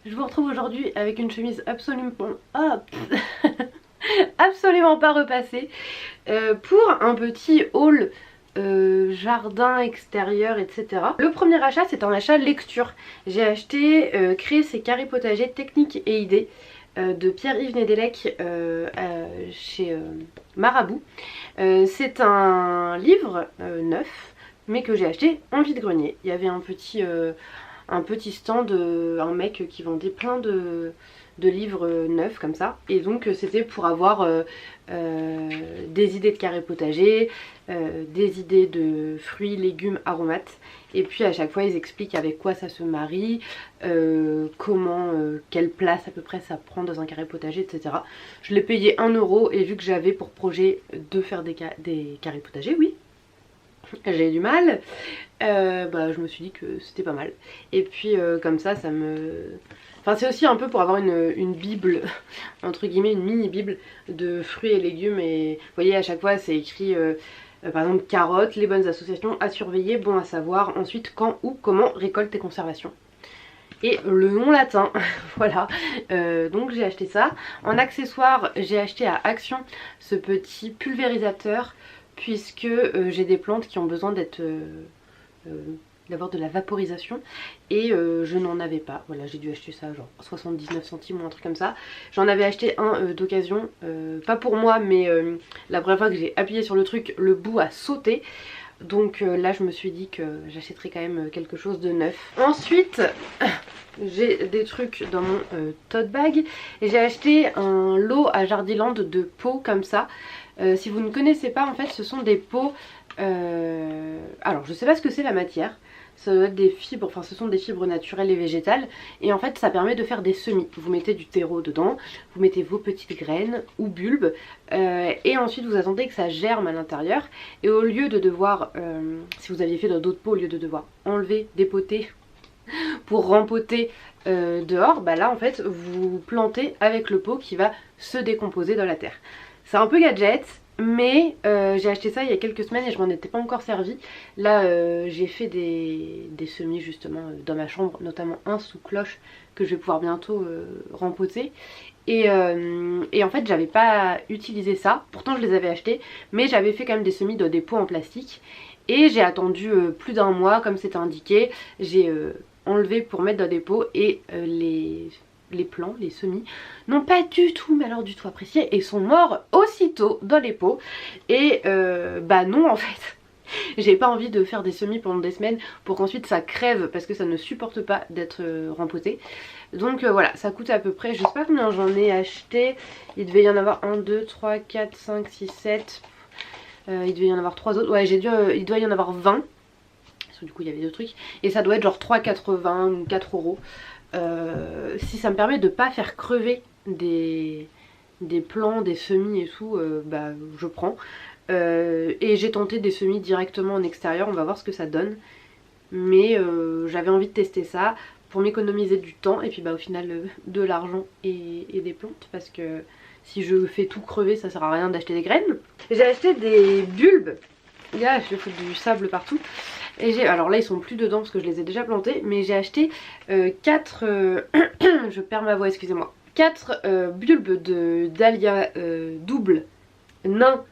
Je vous retrouve aujourd'hui avec une chemise absolument, absolument pas repassée pour un petit haul jardin extérieur, etc. Le premier achat, c'est un achat lecture. J'ai acheté Créer ses carrés potagers, techniques et idées de Pierre-Yves Nedelec chez Marabout. C'est un livre neuf mais que j'ai acheté en vide-grenier. Il y avait un petit stand, un mec qui vendait plein de livres neufs comme ça, et donc c'était pour avoir des idées de carré potager, des idées de fruits, légumes, aromates, et puis à chaque fois ils expliquent avec quoi ça se marie, comment, quelle place à peu près ça prend dans un carré potager, etc. Je l'ai payé 1 € et vu que j'avais pour projet de faire des carrés potagers, oui, j'ai du mal, je me suis dit que c'était pas mal. Et puis comme ça me... Enfin c'est aussi un peu pour avoir une bible, entre guillemets une mini bible de fruits et légumes. Et vous voyez à chaque fois c'est écrit par exemple carottes, les bonnes associations à surveiller, bon à savoir, ensuite quand, où, comment, récolte et conservation. Et le nom latin, voilà, donc j'ai acheté ça. En accessoire j'ai acheté à Action ce petit pulvérisateur, puisque j'ai des plantes qui ont besoin d'être d'avoir de la vaporisation et je n'en avais pas. Voilà, j'ai dû acheter ça genre 79 centimes ou un truc comme ça. J'en avais acheté un d'occasion, pas pour moi, mais la première fois que j'ai appuyé sur le truc, le bout a sauté. Donc là je me suis dit que j'achèterais quand même quelque chose de neuf. Ensuite j'ai des trucs dans mon tote bag et j'ai acheté un lot à Jardiland de pots comme ça. Si vous ne connaissez pas, en fait ce sont des pots, alors je sais pas ce que c'est la matière, ça doit être des fibres, enfin ce sont des fibres naturelles et végétales, et en fait ça permet de faire des semis. Vous mettez du terreau dedans, vous mettez vos petites graines ou bulbes, et ensuite vous attendez que ça germe à l'intérieur, et au lieu de devoir, si vous aviez fait dans d'autres pots, au lieu de devoir enlever, dépoter pour rempoter dehors, bah là en fait vous plantez avec le pot qui va se décomposer dans la terre. C'est un peu gadget, mais j'ai acheté ça il y a quelques semaines et je m'en étais pas encore servi. Là j'ai fait des semis justement dans ma chambre, notamment un sous cloche que je vais pouvoir bientôt rempoter. Et en fait j'avais pas utilisé ça, pourtant je les avais achetés, mais j'avais fait quand même des semis dans des pots en plastique. Et j'ai attendu plus d'1 mois comme c'était indiqué, j'ai enlevé pour mettre dans des pots, et les plants, les semis, n'ont pas du tout, mais alors du tout apprécié, et sont morts aussitôt dans les pots. Et bah non en fait, j'ai pas envie de faire des semis pendant des semaines pour qu'ensuite ça crève parce que ça ne supporte pas d'être rempoté. Donc voilà, ça coûte à peu près, je sais pas combien j'en ai acheté, il devait y en avoir 1, 2, 3, 4, 5, 6, 7... il devait y en avoir 3 autres, ouais il doit y en avoir 20. Parce que du coup il y avait 2 trucs. Et ça doit être genre 3,80 ou 4 €. Si ça me permet de pas faire crever des plants, des semis et tout, bah je prends. Et j'ai tenté des semis directement en extérieur, on va voir ce que ça donne. Mais j'avais envie de tester ça pour m'économiser du temps et puis bah au final de l'argent et des plantes, parce que si je fais tout crever ça sert à rien d'acheter des graines. J'ai acheté des bulbes, là je fous du sable partout. Et alors là ils sont plus dedans parce que je les ai déjà plantés, mais j'ai acheté 4 je perds ma voix, excusez-moi, 4 bulbes de dahlia double nain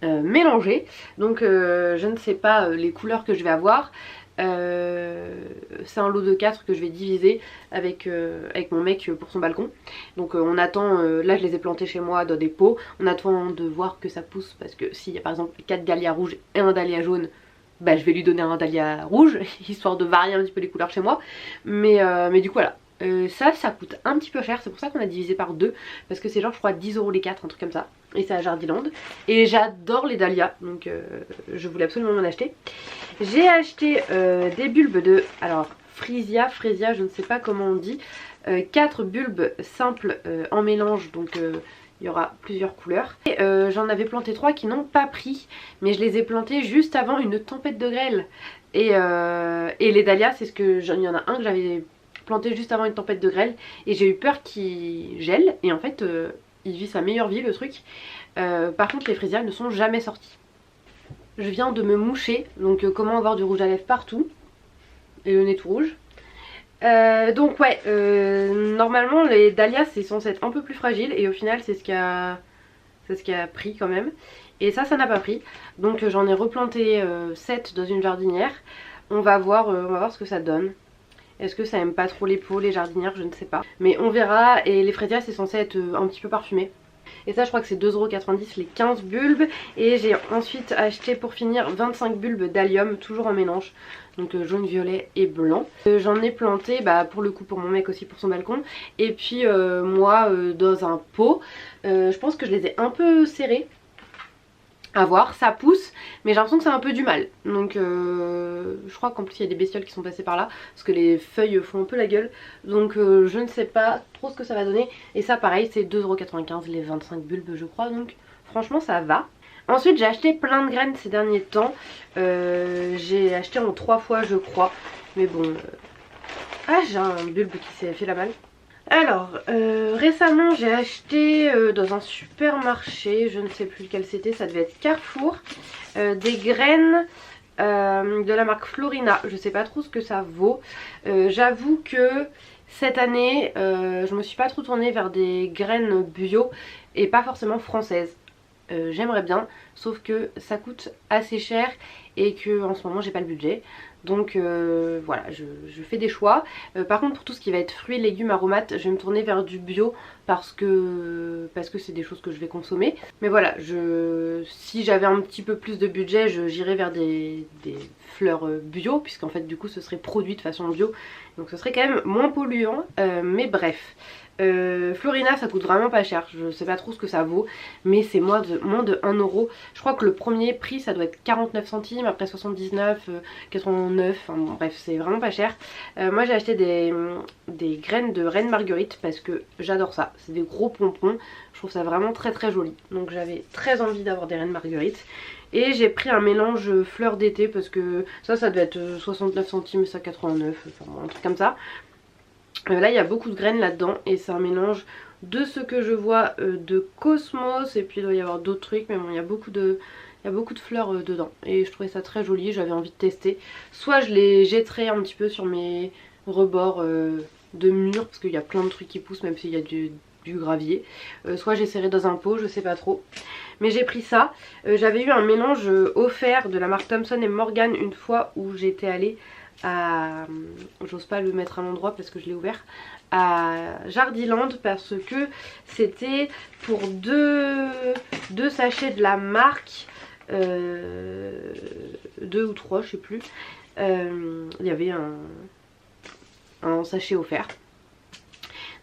mélangés. Donc je ne sais pas les couleurs que je vais avoir. C'est un lot de 4 que je vais diviser avec mon mec pour son balcon. Donc on attend, là je les ai plantés chez moi dans des pots, on attend de voir que ça pousse, parce que s'il y a par exemple 4 dahlias rouges et un dahlia jaune, bah je vais lui donner un dahlia rouge, histoire de varier un petit peu les couleurs chez moi. Mais du coup voilà, ça coûte un petit peu cher, c'est pour ça qu'on a divisé par 2, parce que c'est genre je crois 10 € les 4, un truc comme ça. Et c'est à Jardiland. Et j'adore les dahlias, donc je voulais absolument en acheter. J'ai acheté des bulbes de, alors Frisia, je ne sais pas comment on dit, 4 bulbes simples en mélange, donc il y aura plusieurs couleurs. Et j'en avais planté 3 qui n'ont pas pris, mais je les ai plantés juste avant une tempête de grêle. Et les dahlias, c'est ce que il y en a un que j'avais planté juste avant une tempête de grêle, et j'ai eu peur qu'il gèle, et en fait il vit sa meilleure vie le truc. Par contre les fraisias ne sont jamais sortis. Je viens de me moucher, donc comment avoir du rouge à lèvres partout et le nez tout rouge. Donc ouais, normalement les dahlias c'est censé être un peu plus fragile et au final c'est ce qui a pris quand même. Et ça n'a pas pris. Donc j'en ai replanté 7 dans une jardinière. On va voir ce que ça donne. Est-ce que ça aime pas trop les pots, les jardinières, je ne sais pas. Mais on verra. Et les fraisières c'est censé être un petit peu parfumé. Et ça je crois que c'est 2,90€ les 15 bulbes. Et j'ai ensuite acheté pour finir 25 bulbes d'allium, toujours en mélange. Donc jaune, violet et blanc. J'en ai planté pour le coup pour mon mec aussi pour son balcon. Et puis moi dans un pot. Je pense que je les ai un peu serrés. À voir, ça pousse mais j'ai l'impression que c'est un peu du mal. Donc je crois qu'en plus il y a des bestioles qui sont passées par là. Parce que les feuilles font un peu la gueule. Donc je ne sais pas trop ce que ça va donner. Et ça pareil c'est 2,95€ les 25 bulbes je crois. Donc franchement ça va. Ensuite j'ai acheté plein de graines ces derniers temps. J'ai acheté en 3 fois je crois. Mais bon... Ah j'ai un bulbe qui s'est fait la malle. Alors récemment j'ai acheté dans un supermarché, je ne sais plus lequel c'était, ça devait être Carrefour, des graines de la marque Florina. Je sais pas trop ce que ça vaut. J'avoue que cette année je me suis pas trop tournée vers des graines bio et pas forcément françaises. J'aimerais bien, sauf que ça coûte assez cher et que en ce moment j'ai pas le budget. Donc voilà, je fais des choix. Par contre pour tout ce qui va être fruits, légumes, aromates, je vais me tourner vers du bio parce que c'est des choses que je vais consommer. Mais voilà, si j'avais un petit peu plus de budget, j'irais vers des fleurs bio, puisqu'en fait du coup ce serait produit de façon bio. Donc ce serait quand même moins polluant, mais bref. Florina ça coûte vraiment pas cher, je sais pas trop ce que ça vaut, mais c'est moins de 1€. Je crois que le premier prix ça doit être 49 centimes, après 79, 89, enfin bon, bref c'est vraiment pas cher. Moi j'ai acheté des graines de reine marguerite parce que j'adore ça, c'est des gros pompons, je trouve ça vraiment très très joli. Donc j'avais très envie d'avoir des reines marguerite. Et j'ai pris un mélange fleurs d'été parce que ça devait être 69 centimes, ça 89, enfin bon, un truc comme ça. Là il y a beaucoup de graines là-dedans et c'est un mélange de ce que je vois de Cosmos et puis il doit y avoir d'autres trucs, mais bon il y a beaucoup de fleurs dedans et je trouvais ça très joli, j'avais envie de tester. Soit je les jetterai un petit peu sur mes rebords de mur parce qu'il y a plein de trucs qui poussent même s'il y a du gravier, soit j'essaierai dans un pot, je sais pas trop. Mais j'ai pris ça, j'avais eu un mélange offert de la marque Thomson et Morgan une fois où j'étais allée à... j'ose pas le mettre à l'endroit parce que je l'ai ouvert, à Jardiland parce que c'était pour deux sachets de la marque, 2 ou 3 je sais plus, il y avait un sachet offert.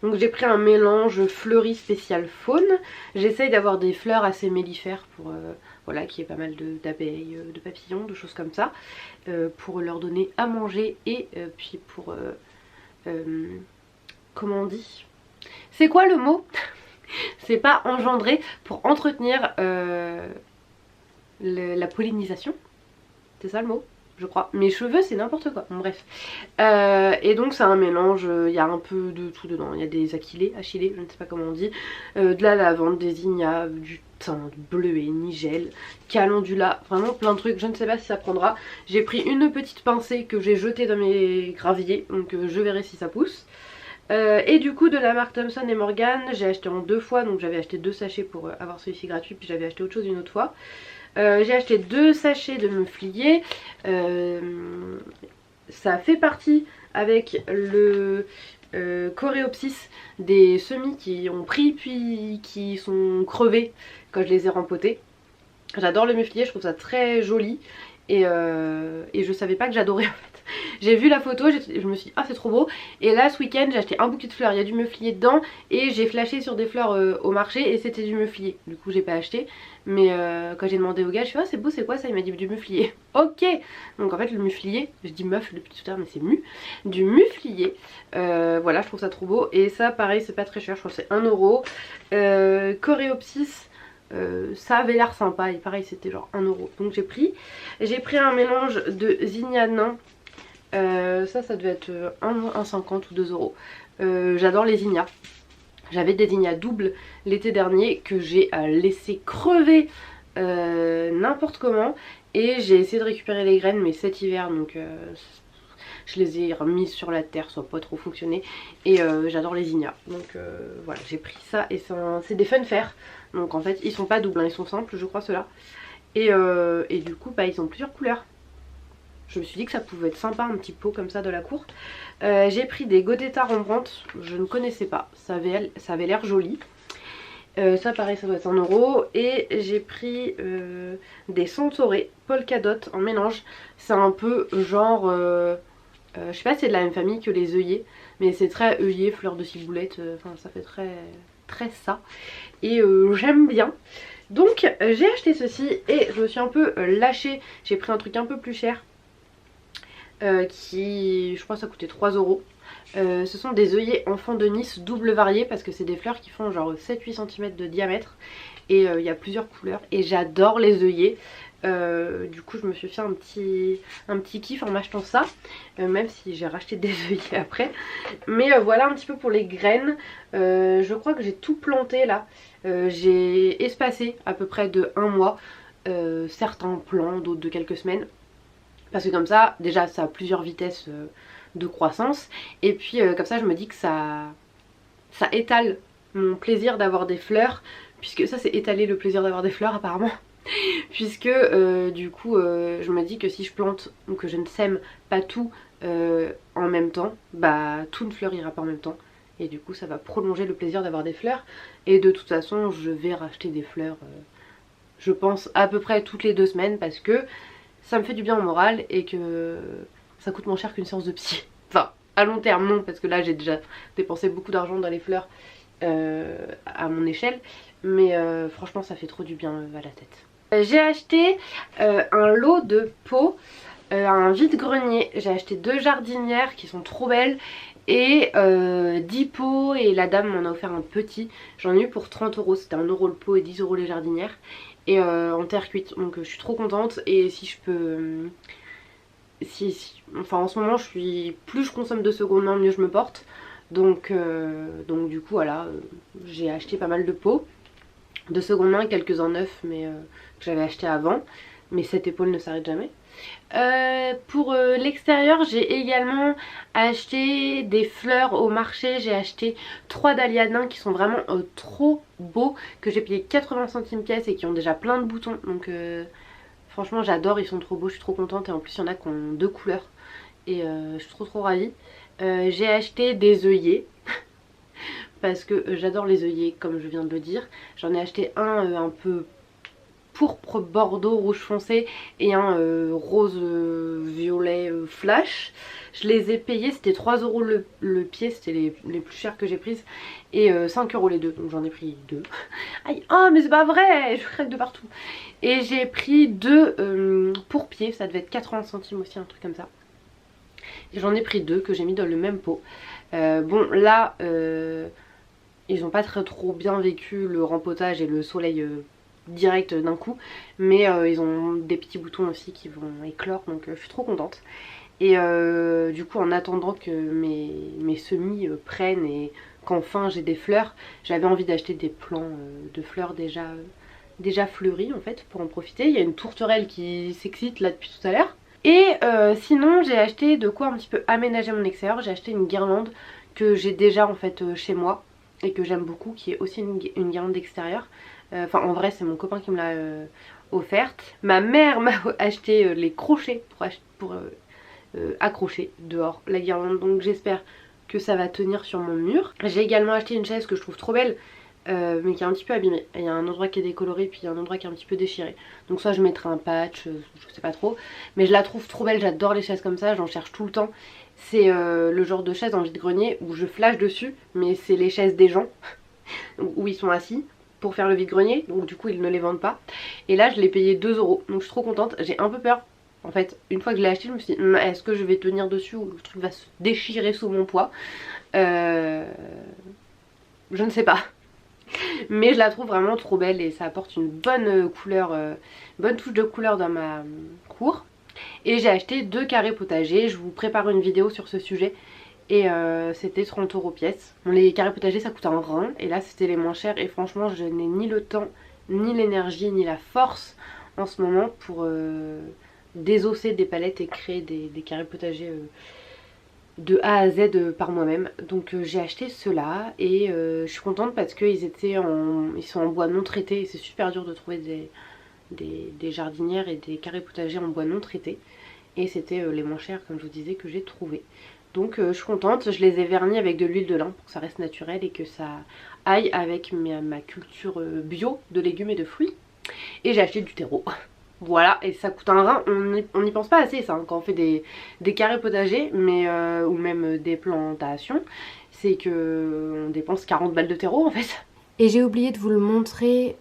Donc j'ai pris un mélange fleuri spécial faune. J'essaye d'avoir des fleurs assez mellifères pour voilà, qu'il y ait pas mal d'abeilles, de papillons, de choses comme ça, pour leur donner à manger et puis pour comment on dit, c'est quoi le mot? C'est pas engendrer, pour entretenir la pollinisation, c'est ça le mot? Je crois. Mes cheveux c'est n'importe quoi, bon, bref. Et donc c'est un mélange, il y a un peu de tout dedans. Il y a des achillées, je ne sais pas comment on dit, de la lavande, des ignas, du thym, du bleuet, nigel, calendula, vraiment plein de trucs. Je ne sais pas si ça prendra. J'ai pris une petite pincée que j'ai jetée dans mes graviers, donc je verrai si ça pousse. Et du coup de la marque Thomson et Morgan, j'ai acheté en 2 fois, donc j'avais acheté 2 sachets pour avoir celui-ci gratuit, puis j'avais acheté autre chose une autre fois. J'ai acheté 2 sachets de meuflier, ça fait partie avec le Coréopsis des semis qui ont pris puis qui sont crevés quand je les ai rempotés. J'adore le meuflier, je trouve ça très joli et je savais pas que j'adorais en fait. J'ai vu la photo, je me suis dit ah c'est trop beau, et là ce week-end j'ai acheté un bouquet de fleurs, il y a du meuflier dedans et j'ai flashé sur des fleurs au marché et c'était du meuflier. Du coup j'ai pas acheté, mais quand j'ai demandé au gars je fais ah c'est beau c'est quoi ça, il m'a dit du meuflier. Ok, donc en fait le meuflier, je dis meuf depuis tout à l'heure mais c'est du muflier, voilà je trouve ça trop beau. Et ça pareil c'est pas très cher, je crois que c'est 1€. Coréopsis, ça avait l'air sympa et pareil c'était genre 1€, donc j'ai pris un mélange de zinnia nain. Ça devait être 1,50 ou 2€. J'adore les zinnias. J'avais des zinnias doubles l'été dernier que j'ai laissé crever n'importe comment. Et j'ai essayé de récupérer les graines mais cet hiver donc Je les ai remises sur la terre, ça n'a pas trop fonctionné. Et j'adore les zinnias. Donc voilà, j'ai pris ça et c'est des fun fair. Donc en fait ils sont pas doubles, hein, ils sont simples je crois ceux-là. Et du coup bah, ils ont plusieurs couleurs. Je me suis dit que ça pouvait être sympa, un petit pot comme ça de la cour. J'ai pris des Godetta Rembrandt, je ne connaissais pas, ça avait l'air joli. Ça pareil ça doit être 1€. Et j'ai pris des Centauré Polka Dot en mélange. C'est un peu genre, je sais pas si c'est de la même famille que les œillets, mais c'est très œillet, fleur de ciboulette, enfin ça fait très ça. Et j'aime bien. Donc j'ai acheté ceci et je me suis un peu lâchée. J'ai pris un truc un peu plus cher. Qui je crois que ça coûtait 3€. Ce sont des œillets enfants de Nice double variés parce que c'est des fleurs qui font genre 7-8 cm de diamètre et il y a plusieurs couleurs et j'adore les œillets. Du coup je me suis fait un petit kiff en m'achetant ça, même si j'ai racheté des œillets après. Mais voilà un petit peu pour les graines. Je crois que j'ai tout planté là. J'ai espacé à peu près de 1 mois certains plants, d'autres de quelques semaines. Parce que comme ça, déjà ça a plusieurs vitesses de croissance. Et puis comme ça je me dis que ça étale mon plaisir d'avoir des fleurs. Puisque ça c'est étaler le plaisir d'avoir des fleurs apparemment. Puisque du coup je me dis que si je plante ou que je ne sème pas tout en même temps, bah tout ne fleurira pas en même temps. Et du coup ça va prolonger le plaisir d'avoir des fleurs. Et de toute façon je vais racheter des fleurs je pense à peu près toutes les 2 semaines. Parce que ça me fait du bien au moral et que ça coûte moins cher qu'une séance de psy. Enfin, à long terme non, parce que là j'ai déjà dépensé beaucoup d'argent dans les fleurs à mon échelle. Mais franchement ça fait trop du bien à la tête. J'ai acheté un lot de pots, un vide-grenier. J'ai acheté 2 jardinières qui sont trop belles et 10 pots et la dame m'en a offert un petit. J'en ai eu pour 30€, c'était 1€ le pot et 10€ les jardinières. Et en terre cuite, donc je suis trop contente. Et si je peux... enfin en ce moment je suis... Plus je consomme de seconde main, mieux je me porte. Donc du coup voilà, j'ai acheté pas mal de pots de seconde main, quelques-uns neufs mais que j'avais acheté avant. Mais cette épaule ne s'arrête jamais. Pour l'extérieur j'ai également acheté des fleurs au marché. J'ai acheté 3 dahlias nains qui sont vraiment trop beaux, que j'ai payé 80 centimes pièce et qui ont déjà plein de boutons. Donc franchement j'adore, ils sont trop beaux, je suis trop contente. Et en plus il y en a qui ont 2 couleurs et je suis trop ravie. J'ai acheté des œillets parce que j'adore les œillets comme je viens de le dire. J'en ai acheté un peu pourpre bordeaux rouge foncé et un rose violet flash. Je les ai payés, c'était 3€ le pied, c'était les plus chers que j'ai prises. Et 5€ les deux, donc j'en ai pris 2. Aïe, oh mais c'est pas vrai, je craque de partout. Et j'ai pris 2 pour pied, ça devait être 80 centimes aussi, un truc comme ça. Et j'en ai pris 2 que j'ai mis dans le même pot. Bon là, ils ont pas trop bien vécu le rempotage et le soleil direct d'un coup, mais ils ont des petits boutons aussi qui vont éclore, donc je suis trop contente. Et du coup en attendant que mes semis prennent et qu'enfin j'ai des fleurs, j'avais envie d'acheter des plants de fleurs déjà fleuries en fait pour en profiter. Il y a une tourterelle qui s'excite là depuis tout à l'heure. Et sinon j'ai acheté de quoi un petit peu aménager mon extérieur. J'ai acheté une guirlande que j'ai déjà en fait chez moi et que j'aime beaucoup, qui est aussi une guirlande extérieure. Enfin en vrai c'est mon copain qui me l'a offerte. Ma mère m'a acheté les crochets pour accrocher dehors la guirlande, donc j'espère que ça va tenir sur mon mur. J'ai également acheté une chaise que je trouve trop belle mais qui est un petit peu abîmée. Il y a un endroit qui est décoloré puis il y a un endroit qui est un petit peu déchiré. Donc soit je mettrai un patch, je sais pas trop. Mais je la trouve trop belle, j'adore les chaises comme ça, j'en cherche tout le temps. C'est le genre de chaise en vide-grenier où je flash dessus, mais c'est les chaises des gens où ils sont assis pour faire le vide-grenier, donc du coup ils ne les vendent pas. Et là je l'ai payé 2€, donc je suis trop contente. J'ai un peu peur en fait, une fois que je l'ai acheté je me suis dit est-ce que je vais tenir dessus ou le truc va se déchirer sous mon poids. Je ne sais pas. Mais je la trouve vraiment trop belle et ça apporte une bonne couleur, bonne touche de couleur dans ma cour. Et j'ai acheté 2 carrés potagers, je vous prépare une vidéo sur ce sujet. Et c'était 30€ pièce. Bon, les carrés potagers ça coûte un rein et là c'était les moins chers. Et franchement je n'ai ni le temps, ni l'énergie, ni la force en ce moment pour désosser des palettes et créer des carrés potagers de A à Z par moi-même. Donc j'ai acheté ceux-là et je suis contente parce qu'ils ils sont en bois non traité et c'est super dur de trouver des jardinières et des carrés potagers en bois non traité. Et c'était les moins chers, comme je vous disais, que j'ai trouvé. Donc je suis contente, je les ai vernis avec de l'huile de lin pour que ça reste naturel et que ça aille avec ma culture bio de légumes et de fruits. Et j'ai acheté du terreau. Voilà, et ça coûte un rein, on n'y pense pas assez ça, hein, quand on fait des carrés potagers, mais, ou même des plantations, c'est que on dépense 40 balles de terreau en fait. Et j'ai oublié de vous le montrer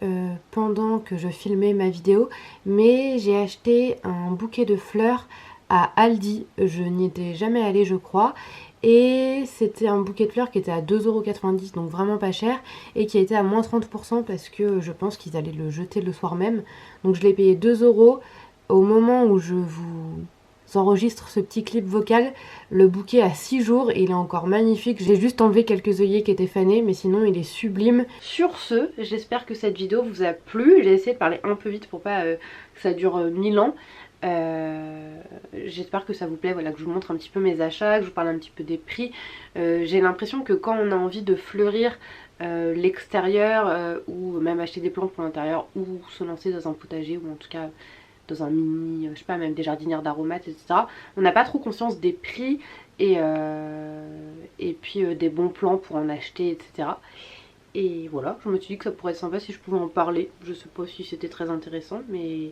pendant que je filmais ma vidéo, mais j'ai acheté un bouquet de fleurs à Aldi, je n'y étais jamais allée je crois, et c'était un bouquet de fleurs qui était à 2,90 €, donc vraiment pas cher, et qui a été à moins 30% parce que je pense qu'ils allaient le jeter le soir même. Donc je l'ai payé 2 € au moment où je vous enregistre ce petit clip vocal. Le bouquet a 6 jours et il est encore magnifique. J'ai juste enlevé quelques œillets qui étaient fanés, mais sinon il est sublime. Sur ce, j'espère que cette vidéo vous a plu. J'ai essayé de parler un peu vite pour pas que ça dure 1000 ans. J'espère que ça vous plaît, voilà, que je vous montre un petit peu mes achats, que je vous parle un petit peu des prix. J'ai l'impression que quand on a envie de fleurir l'extérieur ou même acheter des plantes pour l'intérieur ou se lancer dans un potager ou en tout cas dans un mini, je sais pas, même des jardinières d'aromates, etc. On n'a pas trop conscience des prix et puis des bons plans pour en acheter, etc. Et voilà, je me suis dit que ça pourrait être sympa si je pouvais en parler. Je sais pas si c'était très intéressant, mais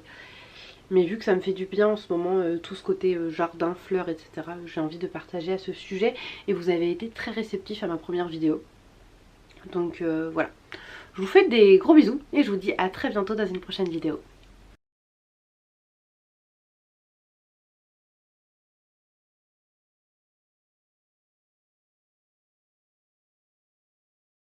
vu que ça me fait du bien en ce moment, tout ce côté jardin, fleurs, etc. J'ai envie de partager à ce sujet et vous avez été très réceptifs à ma première vidéo. Donc voilà, je vous fais des gros bisous et je vous dis à très bientôt dans une prochaine vidéo.